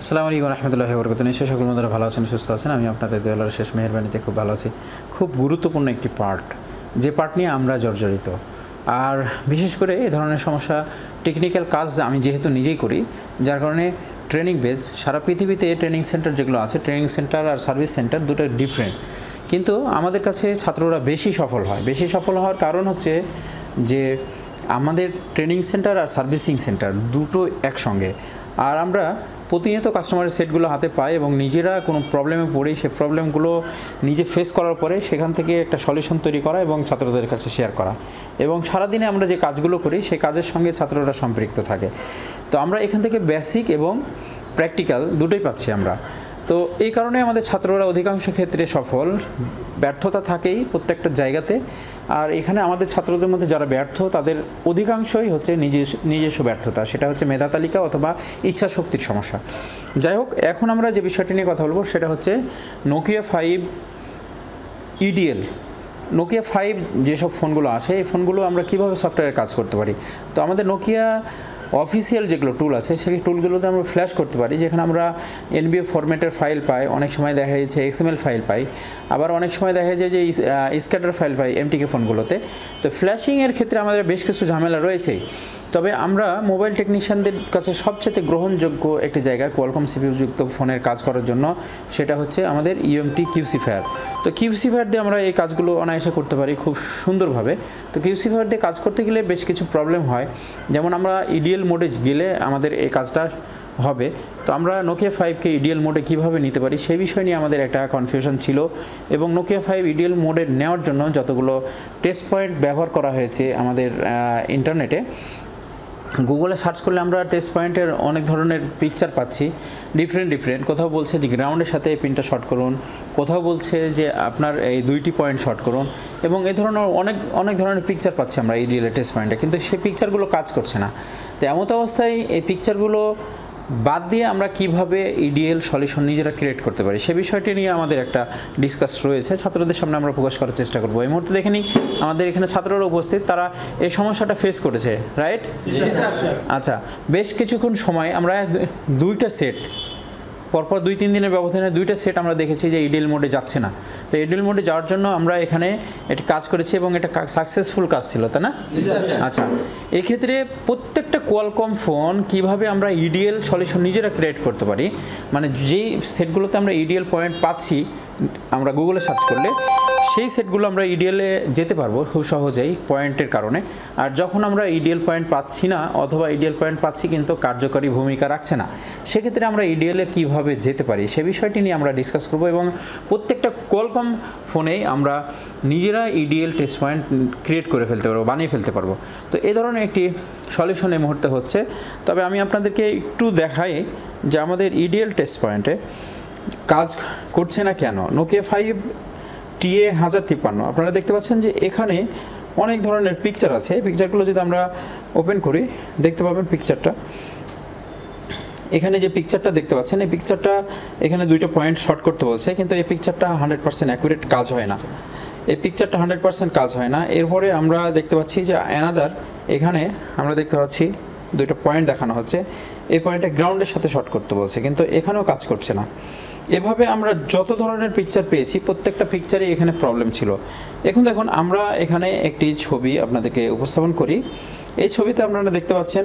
আসসালামু আলাইকুম রহমতুল্লাহি ওয়া বারাকাতুহু। নিশ্চয়ই সকল বন্ধুরা ভালো আছেন, সুস্থ আছেন। আমি আপনাদের দয়ালুর শেষ মেহেরবানিতে খুব ভালো আছি। খুব গুরুত্বপূর্ণ একটি পার্ট, যে পার্ট নিয়ে আমরা জর্জরিত। আর বিশেষ করে এই ধরনের সমস্যা, টেকনিক্যাল কাজ আমি যেহেতু নিজেই করি, যার কারণে ট্রেনিং বেস সারা পৃথিবীতে ট্রেনিং সেন্টার যেগুলো আছে, ট্রেনিং সেন্টার আর সার্ভিস সেন্টার দুটো ডিফারেন্ট। কিন্তু আমাদের কাছে ছাত্ররা বেশি সফল হয়। বেশি সফল হওয়ার কারণ হচ্ছে যে আমাদের ট্রেনিং সেন্টার আর সার্ভিসিং সেন্টার দুটো একসঙ্গে। আর আমরা প্রতিনিয়ত কাস্টমারের সেটগুলো হাতে পাই এবং নিজেরা কোনো প্রবলেমে পড়ি, সে প্রবলেমগুলো নিজে ফেস করার পরে সেখান থেকে একটা সলিউশন তৈরি করা এবং ছাত্রদের কাছে শেয়ার করা। এবং সারাদিনে আমরা যে কাজগুলো করি সেই কাজের সঙ্গে ছাত্ররা সম্পৃক্ত থাকে। তো আমরা এখান থেকে বেসিক এবং প্র্যাকটিক্যাল দুটোই পাচ্ছি আমরা। তো এই কারণে আমাদের ছাত্ররা অধিকাংশ ক্ষেত্রে সফল। ব্যর্থতা থাকেই প্রত্যেকটা জায়গাতে। আর এখানে আমাদের ছাত্রদের মধ্যে যারা ব্যর্থ, তাদের অধিকাংশই হচ্ছে নিজস্ব ব্যর্থতা। সেটা হচ্ছে মেধা তালিকা অথবা ইচ্ছা শক্তির সমস্যা। যাই হোক, এখন আমরা যে বিষয়টি নিয়ে কথা বলবো সেটা হচ্ছে নোকিয়া 5 EDL। নোকিয়া 5 যেসব ফোনগুলো আসে, এই ফোনগুলো আমরা কীভাবে সফটওয়্যারে কাজ করতে পারি। তো আমাদের নোকিয়া অফিসিয়াল যেগুলো টুল আছে, সেই টুলগুলোতে আমরা ফ্ল্যাশ করতে পারি, যেখানে আমরা এনবিএফ ফরম্যাটের ফাইল পাই, অনেক সময় দেখা যাচ্ছে XML ফাইল পাই, আবার অনেক সময় দেখা যায় যে স্ক্যাটার ফাইল পাই MTK ফোনগুলোতে। তো ফ্ল্যাশিংয়ের ক্ষেত্রে আমাদের বেশ কিছু ঝামেলা রয়েছেই। তবে আমরা মোবাইল টেকনিশিয়ানদের কাছে সবচেয়ে গ্রহণযোগ্য একটি জায়গা কোয়ালকম সিপিইউযুক্ত ফোনের কাজ করার জন্য, সেটা হচ্ছে আমাদের UMT কিউসিফায়ার। তো কিউসিফায়ার দিয়ে আমরা এই কাজগুলো অনায়াসে করতে পারি খুব সুন্দরভাবে। তো কিউসিফায়ার দিয়ে কাজ করতে গেলে বেশ কিছু প্রবলেম হয়, যেমন আমরা EDL মোডে গেলে আমাদের এই কাজটা হবে। তো আমরা নোকিয়া 5কে EDL মোডে কীভাবে নিতে পারি সেই বিষয় নিয়ে আমাদের একটা কনফিউশন ছিল। এবং নোকিয়া 5 EDL মোডে নেওয়ার জন্য যতগুলো টেস্ট পয়েন্ট ব্যবহার করা হয়েছে আমাদের ইন্টারনেটে, গুগলে সার্চ করলে আমরা টেস্ট পয়েন্টের অনেক ধরনের পিকচার পাচ্ছি, ডিফারেন্ট। কোথাও বলছে যে গ্রাউন্ডের সাথে এই পিনটা শর্ট করুন, কোথাও বলছে যে আপনার এই 2টি পয়েন্ট শর্ট করুন, এবং এই ধরনের অনেক ধরনের পিকচার পাচ্ছি আমরা EDL টেস্ট পয়েন্টে। কিন্তু সেই পিকচারগুলো কাজ করছে না। তো এমত অবস্থায় এই পিকচারগুলো বাদ দিয়ে আমরা কিভাবে EDL সলিউশন নিজেরা ক্রিয়েট করতে পারি সে বিষয়টি নিয়ে আমাদের একটা ডিসকাস রয়েছে, ছাত্রদের সামনে আমরা প্রকাশ করার চেষ্টা করবো। এই মুহূর্তে দেখে নিই আমাদের এখানে ছাত্ররা উপস্থিত, তারা এই সমস্যাটা ফেস করেছে, রাইট? আচ্ছা, বেশ কিছুক্ষণ সময় আমরা 2টা সেট পরপর 2-3 দিনের ব্যবধানে 2টা সেট আমরা দেখেছি যে EDL মোডে যাচ্ছে না। তো EDL মোডে যাওয়ার জন্য আমরা এখানে এটি কাজ করেছি এবং এটা সাকসেসফুল কাজ ছিল, তাই না? আচ্ছা, এক্ষেত্রে প্রত্যেকটা কোয়ালকম ফোন কিভাবে আমরা EDL সলিউশন নিজেরা ক্রিয়েট করতে পারি, মানে যেই সেটগুলোতে আমরা EDL পয়েন্ট পাচ্ছি আমরা গুগলে সার্চ করলে, সেই সেটগুলো আমরা EDL-এ যেতে পারবো খুব সহজেই পয়েন্টের কারণে। আর যখন আমরা EDL পয়েন্ট পাচ্ছি না অথবা EDL পয়েন্ট পাচ্ছি কিন্তু কার্যকরী ভূমিকা রাখছে না, সেক্ষেত্রে আমরা EDL-এ কীভাবে যেতে পারি সে বিষয়টি নিয়ে আমরা ডিসকাস করব। এবং প্রত্যেকটা কোয়ালকম ফোনেই আমরা নিজেরা EDL টেস্ট পয়েন্ট ক্রিয়েট করে ফেলতে পারবো, বানিয়ে ফেলতে পারবো। তো এই ধরনের একটি সলিউশন এই মুহূর্তে হচ্ছে। তবে আমি আপনাদেরকে একটু দেখাই যে আমাদের EDL টেস্ট পয়েন্টে কাজ করছে না কেন। নোকিয়া 5 TA-1053 আপনারা দেখতে পাচ্ছেন যে এখানে অনেক ধরনের পিকচার আছে। পিকচারগুলো যদি আমরা ওপেন করি দেখতে পাবেন পিকচারটা, এখানে যে পিকচারটা দেখতে পাচ্ছেন, এই পিকচারটা এখানে 2টা পয়েন্ট শর্ট করতে বলছে, কিন্তু এই পিকচারটা 100% অ্যাকুরেট কাজ হয় না। এই পিকচারটা 100% কাজ হয় না। এরপরে আমরা দেখতে পাচ্ছি যে অ্যানাদার, এখানে আমরা দেখতে পাচ্ছি 2টা পয়েন্ট দেখানো হচ্ছে, এই পয়েন্টটা গ্রাউন্ডের সাথে শর্ট করতে বলছে, কিন্তু এখানেও কাজ করছে না। এভাবে আমরা যত ধরনের পিকচার পেয়েছি প্রত্যেকটা পিকচারে এখানে প্রবলেম ছিল। এখন দেখুন, আমরা এখানে একটি ছবি আপনাদেরকে উপস্থাপন করি। এই ছবিতে আপনারা দেখতে পাচ্ছেন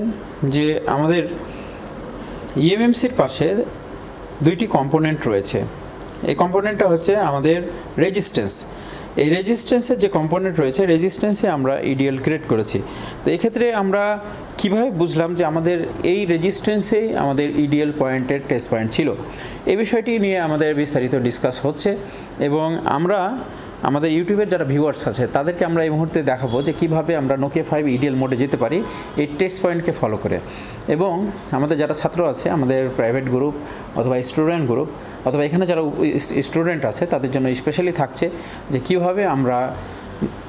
যে আমাদের EMMC-র পাশে 2টি কম্পোনেন্ট রয়েছে। এই কম্পোনেন্টটা হচ্ছে আমাদের রেজিস্ট্যান্স। এই রেজিস্ট্যান্সের যে কম্পোনেন্ট রয়েছে, রেজিস্ট্যান্সে আমরা EDL ক্রিয়েট করেছি। তো এক্ষেত্রে আমরা কিভাবে বুঝলাম যে আমাদের এই রেজিস্ট্যান্সেই আমাদের EDL পয়েন্টের টেস্ট পয়েন্ট ছিল, এই বিষয়টি নিয়ে আমাদের বিস্তারিত ডিসকাস হচ্ছে। এবং আমরা আমাদের ইউটিউবের যারা ভিউয়ার্স আছে তাদেরকে আমরা এই মুহূর্তে দেখাবো যে কীভাবে আমরা নোকিয়া 5 EDL মোডে যেতে পারি এই টেস্ট পয়েন্টকে ফলো করে। এবং আমাদের যারা ছাত্র আছে, আমাদের প্রাইভেট গ্রুপ অথবা স্টুডেন্ট গ্রুপ অথবা এখানে যারা স্টুডেন্ট আছে তাদের জন্য স্পেশালি থাকছে যে কীভাবে আমরা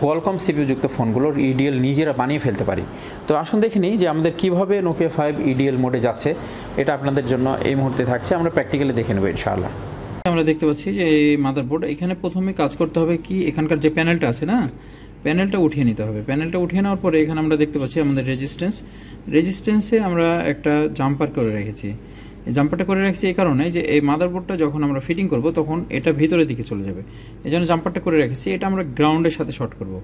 কোয়ালকম সিপিইউযুক্ত ফোনগুলোর EDL নিজেরা বানিয়ে ফেলতে পারি। তো আসুন দেখে নিই যে আমাদের কীভাবে নোকিয়া 5 EDL মোডে যাচ্ছে, এটা আপনাদের জন্য এই মুহূর্তে থাকছে। আমরা প্র্যাকটিক্যালি দেখে নেব ইনশাআল্লাহ। আমরা দেখতে পাচ্ছি যে এই মাদারবোর্ড, এখানে প্রথমে কাজ করতে হবে কি, এখানকার যে প্যানেলটা আছে না, প্যানেলটা উঠিয়ে নিতে হবে। প্যানেলটা উঠিয়ে নেওয়ার পরে এখানে আমরা দেখতে পাচ্ছি আমাদের রেজিস্ট্যান্সে আমরা একটা জাম্পার করে রেখেছি। এই জাম্পারটা করে রাখছি এই কারণে যে এই মাদারবোর্ডটা যখন আমরা ফিটিং করব তখন এটা ভিতরের দিকে চলে যাবে, এই জন্য জাম্পারটা করে রেখেছি। এটা আমরা গ্রাউন্ডের সাথে শর্ট করব,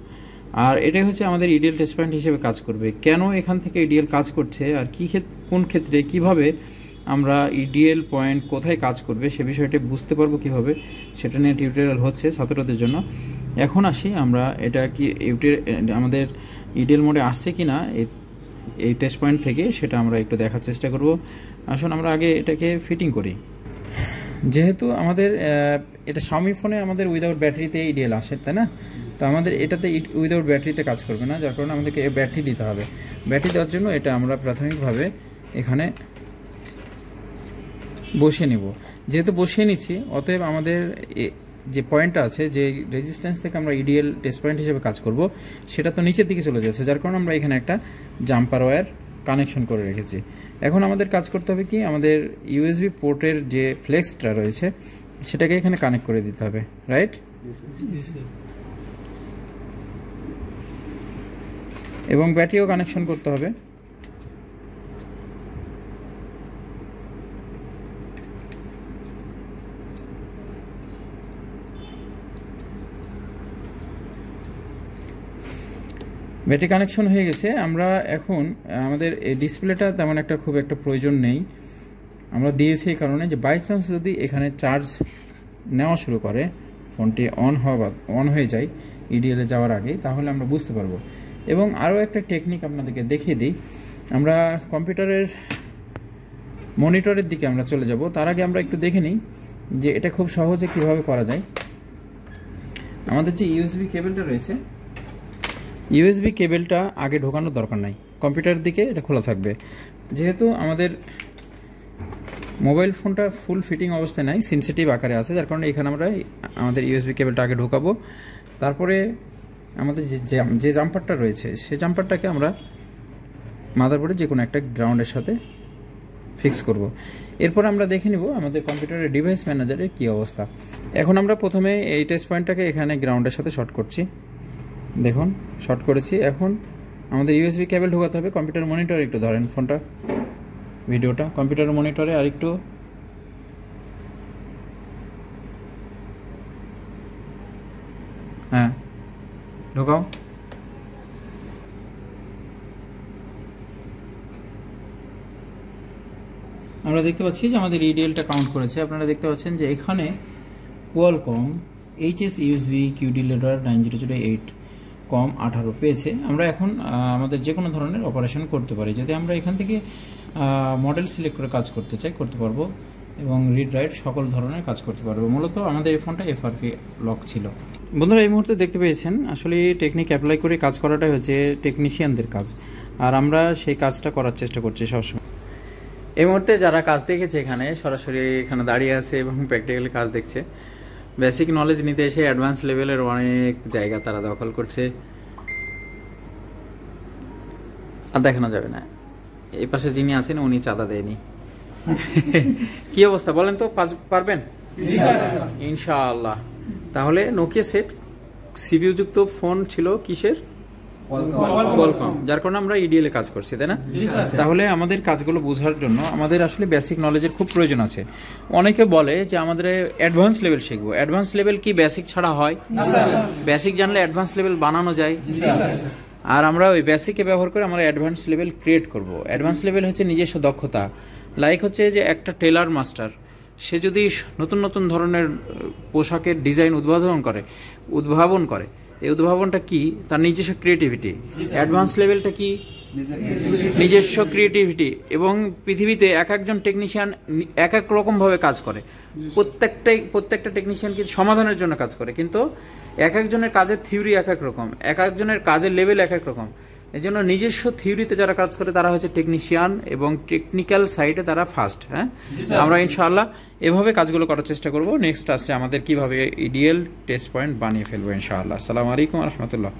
আর এটাই হচ্ছে আমাদের ইডিএল টেস্ট পয়েন্ট হিসেবে কাজ করবে। কেন এখান থেকে ইডিএল কাজ করছে আর কোন ক্ষেত্রে কিভাবে আমরা ইডিএল পয়েন্ট কোথায় কাজ করবে সে বিষয়টি বুঝতে পারবো কিভাবে, সেটা নিয়ে টিউটোরিয়াল হচ্ছে ছাত্রদের জন্য। এখন আসি আমরা এটা কি আমাদের ইডিএল মোডে আসছে কি না এই টেস্ট পয়েন্ট থেকে, সেটা আমরা একটু দেখার চেষ্টা করব। আসুন আমরা আগে এটাকে ফিটিং করি। যেহেতু আমাদের এটা Xiaomi ফোনে আমাদের উইদাউট ব্যাটারিতে ইডিএল আসে, তাই না? তো আমাদের এটাতে উইদাউট ব্যাটারিতে কাজ করবে না, যার কারণে আমাদেরকে ব্যাটারি দিতে হবে। ব্যাটারি দেওয়ার জন্য এটা আমরা প্রাথমিকভাবে এখানে বসিয়ে নেব। যেহেতু বসিয়ে নিচ্ছি, অতএব আমাদের যে পয়েন্টটা আছে, যে রেজিস্ট্যান্স থেকে আমরা ইডিএল টেস্ট পয়েন্ট হিসেবে কাজ করব, সেটা তো নিচের দিকে চলে যাচ্ছে, যার কারণে আমরা এখানে একটা জাম্পার ওয়্যার কানেকশন করে রেখেছি। এখন আমাদের কাজ করতে হবে কি, আমাদের ইউএসবি পোর্টের যে ফ্লেক্সটা রয়েছে সেটাকে এখানে কানেক্ট করে দিতে হবে, রাইট? এবং ব্যাটারিও কানেকশন করতে হবে। ব্যাটারি কানেকশন হয়ে গেছে। আমরা এখন আমাদের এই ডিসপ্লেটা তেমন একটা খুব একটা প্রয়োজন নেই, আমরা দিয়েছি এই কারণে যে বাই চান্স যদি এখানে চার্জ নেওয়া শুরু করে, ফোনটি অন হয়ে যায় ইডিএলে যাওয়ার আগে, তাহলে আমরা বুঝতে পারবো। এবং আরও একটা টেকনিক আপনাদেরকে দেখিয়ে দিই। আমরা কম্পিউটারের মনিটরের দিকে আমরা চলে যাব, তার আগে আমরা একটু দেখে নিই যে এটা খুব সহজে কিভাবে করা যায়। আমাদের যে ইউএসবি কেবলটা রয়েছে, ইউএসবি কেবলটা আগে ঢোকানোর দরকার নাই, কম্পিউটারের দিকে এটা খোলা থাকবে। যেহেতু আমাদের মোবাইল ফোনটা ফুল ফিটিং অবস্থায় নাই, সেনসিটিভ আকারে আছে, যার কারণে এখানে আমরা আমাদের ইউএসবি কেবলটা আগে ঢোকাবো। তারপরে আমাদের যে জাম্পারটা রয়েছে সেই জাম্পারটাকে আমরা মাদারবোর্ডে যে কোনো একটা গ্রাউন্ডের সাথে ফিক্স করব। এরপর আমরা দেখে নিব আমাদের কম্পিউটারের ডিভাইস ম্যানেজারের কী অবস্থা। এখন আমরা প্রথমে এই টেস্ট পয়েন্টটাকে এখানে গ্রাউন্ডের সাথে শর্ট করছি, দেখুন শর্ট করেছি। এখন আমাদের ইউএসবি কেবল ঢোকাতে হবে। কম্পিউটার মনিটরে একটু ধরেন ফোনটা, ভিডিওটা কম্পিউটার মনিটরে আর একটু, হ্যাঁ ঢোকাও। আমরা দেখতে পাচ্ছি যে আমাদের ইডিএলটা কাউন্ট করেছে। আপনারা দেখতে পাচ্ছেন যে এখানে Qualcomm HS USB QD ladder 9008 কম 18 পেয়েছে। আমরা এখন আমাদের যে কোনো ধরনের অপারেশন করতে পারি। যদি আমরা এখান থেকে মডেল সিলেক্ট করে কাজ করতে চাই, করতে পারবো, এবং রিড রাইট সকল ধরনের কাজ করতে পারবো। মূলত আমাদের এই ফোনটা FRP লক ছিল। বন্ধুরা এই মুহূর্তে দেখতে পেয়েছেন আসলে টেকনিক অ্যাপ্লাই করে কাজ করাটাই হচ্ছে টেকনিশিয়ানদের কাজ, আর আমরা সেই কাজটা করার চেষ্টা করছি সবসময়। এই মুহূর্তে যারা কাজ দেখেছে এখানে সরাসরি এখানে দাঁড়িয়ে আছে এবং প্র্যাকটিক্যালি কাজ দেখছে, বেসিক নলেজ নিতে এসে অ্যাডভান্স লেভেলের অনেক জায়গা তারা দখল করছে, আর দেখানো যাবে না। এই পাশে যিনি আছেন উনি চাঁদা দেয়নি। কি অবস্থা বলেন তো, পারবেন ইনশাআল্লাহ? তাহলে নোকিয়া সেট সিপিইউ যুক্ত ফোন ছিল কিসের? কোয়ালকম, যার কারণে আমরা ইডিএল এ কাজ করছি, তাই না? তাহলে আমাদের কাজগুলো বোঝার জন্য আমাদের আসলে বেসিক নলেজের খুব প্রয়োজন আছে। অনেকে বলে যে আমাদের অ্যাডভান্স লেভেল শিখবো। অ্যাডভান্স লেভেল কি বেসিক ছাড়া হয়? বেসিক জানলে অ্যাডভান্স লেভেল বানানো যায়, আর আমরা ওই বেসিকে ব্যবহার করে আমরা অ্যাডভান্স লেভেল ক্রিয়েট করব। অ্যাডভান্স লেভেল হচ্ছে নিজস্ব দক্ষতা। লাইক হচ্ছে যে একটা টেলার মাস্টার, সে যদি নতুন নতুন ধরনের পোশাকের ডিজাইন উদ্ভাবন করে, এই উদ্ভাবনটা কি? তার নিজস্ব ক্রিয়েটিভিটি। অ্যাডভান্স লেভেলটা কি? নিজস্ব ক্রিয়েটিভিটি। এবং পৃথিবীতে এক একজন টেকনিশিয়ান এক এক রকমভাবে কাজ করে। প্রত্যেকটা টেকনিশিয়ান কিন্তু সমাধানের জন্য কাজ করে, কিন্তু এক একজনের কাজের থিওরি এক এক রকম, এক একজনের কাজের লেভেল এক এক রকম। এই জন্য নিজস্ব থিওরিতে যারা কাজ করে তারা হচ্ছে টেকনিশিয়ান, এবং টেকনিক্যাল সাইডে তারা ফার্স্ট। হ্যাঁ, আমরা ইনশাআল্লাহ এভাবে কাজগুলো করার চেষ্টা করব। নেক্সট আসছে আমাদের কিভাবে ইডিএল টেস্ট পয়েন্ট বানিয়ে ফেলবো ইনশাআল্লাহ। আসসালামু আলাইকুম ওয়া রাহমাতুল্লাহ।